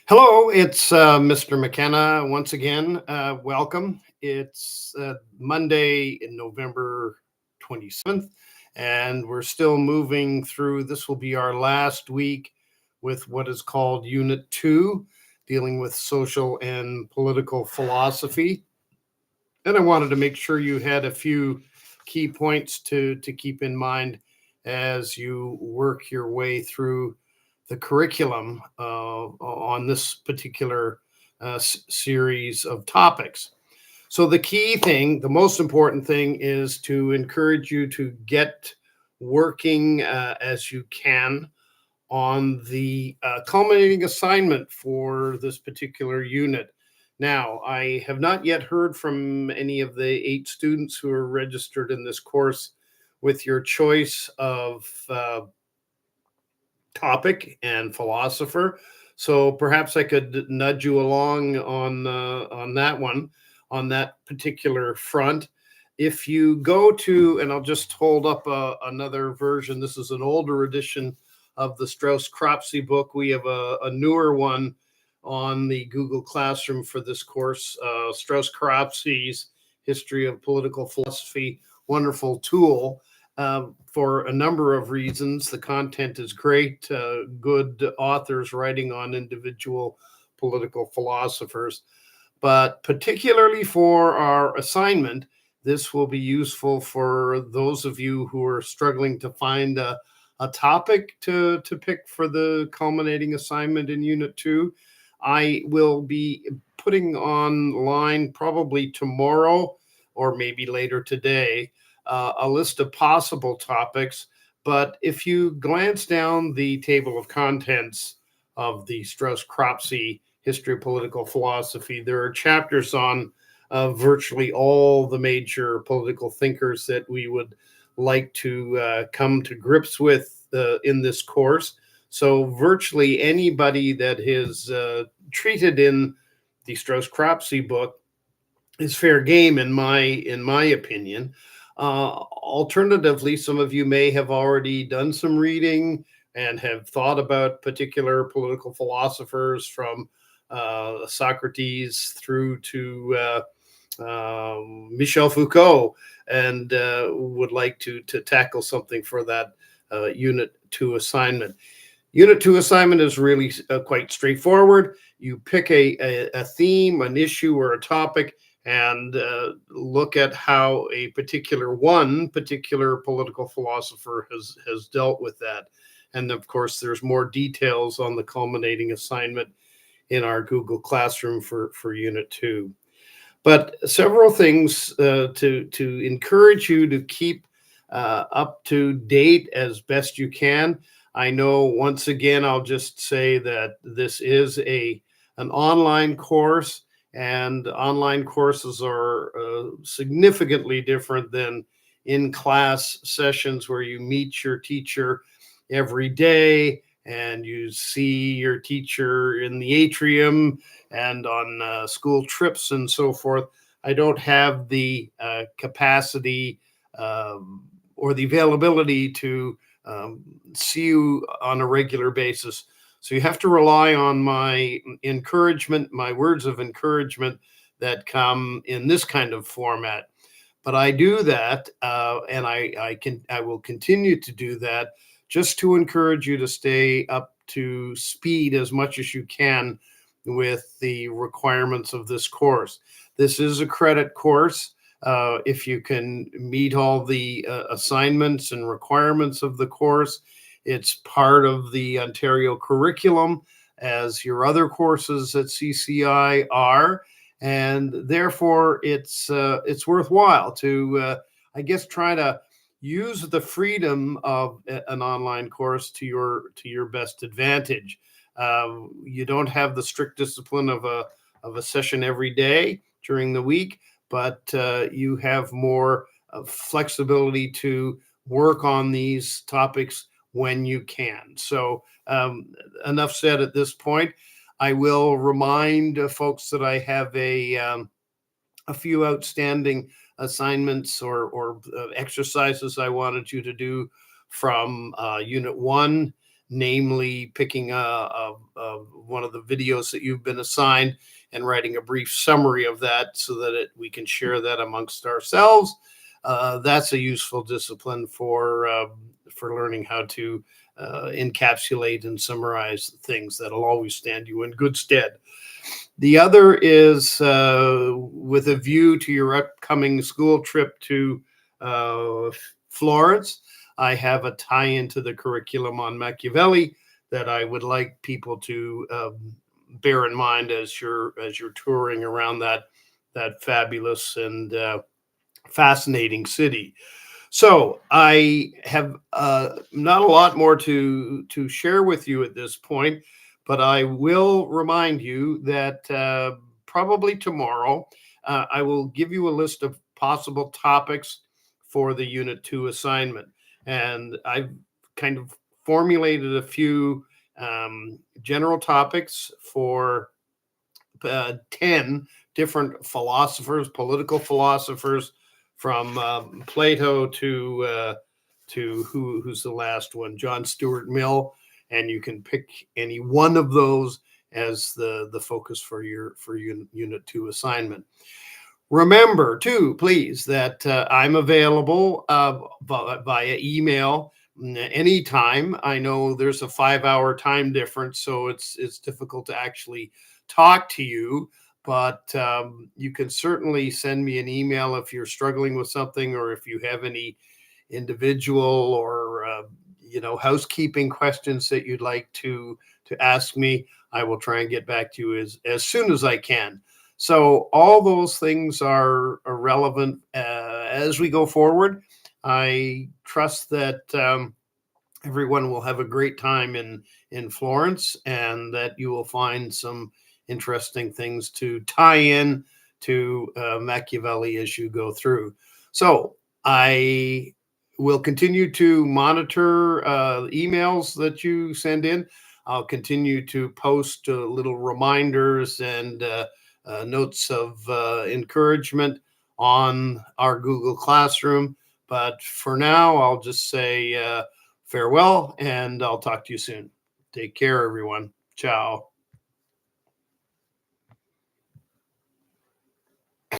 Hello, it's Mr. McKenna once again. Welcome. It's Monday in November 27th, and we're still moving through. This will be our last week with what is called Unit 2, dealing with social and political philosophy. And I wanted to make sure you had a few key points to keep in mind as you work your way through the curriculum on this particular series of topics. So, the key thing, the most important thing, is to encourage you to get working as you can on the culminating assignment for this particular unit. Now, I have not yet heard from any of the 8 students who are registered in this course with your choice of topic and philosopher. So perhaps I could nudge you along on that one, on that particular front. If you go to, and I'll just hold up another version. This is an older edition of the Strauss-Cropsey book. We have a newer one on the Google Classroom for this course. Strauss-Cropsey's History of Political Philosophy, wonderful tool for a number of reasons. The content is great, good authors writing on individual political philosophers. But particularly for our assignment, this will be useful for those of you who are struggling to find a topic to pick for the culminating assignment in Unit 2. I will be putting online probably tomorrow or maybe later today a list of possible topics. But if you glance down the table of contents of the Strauss-Cropsey History of Political Philosophy, there are chapters on virtually all the major political thinkers that we would like to come to grips with in this course. So virtually anybody that is treated in the Strauss-Cropsey book is fair game in my opinion. Alternatively, some of you may have already done some reading and have thought about particular political philosophers from Socrates through to Michel Foucault, and would like to tackle something for that Unit 2 assignment. Unit 2 assignment is really quite straightforward. You pick a theme, an issue, or a topic, and look at how a particular political philosopher has dealt with that. And of course, there's more details on the culminating assignment in our Google Classroom for Unit 2. But several things to encourage you to keep up to date as best you can. I know, once again, I'll just say that this is an online course, and online courses are significantly different than in-class sessions where you meet your teacher every day and you see your teacher in the atrium and on school trips and so forth. I don't have the capacity or the availability to see you on a regular basis. So you have to rely on my encouragement, my words of encouragement that come in this kind of format. But I do that, and I will continue to do that, just to encourage you to stay up to speed as much as you can with the requirements of this course. This is a credit course. If you can meet all the assignments and requirements of the course, it's part of the Ontario curriculum, as your other courses at CCI are, and therefore it's worthwhile to, I guess, try to use the freedom of an online course to your best advantage. You don't have the strict discipline of a session every day during the week, but you have more flexibility to work on these topics when you can. So enough said at this point. I will remind folks that I have a few outstanding assignments or exercises I wanted you to do from Unit 1. namely picking one of the videos that you've been assigned and writing a brief summary of that so that we can share that amongst ourselves. That's a useful discipline for learning how to encapsulate and summarize things. That'll always stand you in good stead. The other is with a view to your upcoming school trip to Florence. I have a tie-in to the curriculum on Machiavelli that I would like people to bear in mind as you're touring around that fabulous and fascinating city. So I have not a lot more to share with you at this point, but I will remind you that probably tomorrow I will give you a list of possible topics for the Unit 2 assignment. And I've kind of formulated a few general topics for 10 different philosophers, political philosophers, from Plato to who's the last one, John Stuart Mill, and you can pick any one of those as the focus for your Unit 2 assignment. Remember, too, please, that I'm available via email anytime. I know there's a 5-hour time difference, so it's difficult to actually talk to you, but you can certainly send me an email if you're struggling with something, or if you have any individual or housekeeping questions that you'd like to ask me. I will try and get back to you as soon as I can. So all those things are relevant as we go forward. I trust that everyone will have a great time in Florence, and that you will find some interesting things to tie in to Machiavelli as you go through. So I will continue to monitor emails that you send in. I'll continue to post little reminders and notes of encouragement on our Google Classroom. But for now, I'll just say farewell, and I'll talk to you soon. Take care, everyone. Ciao.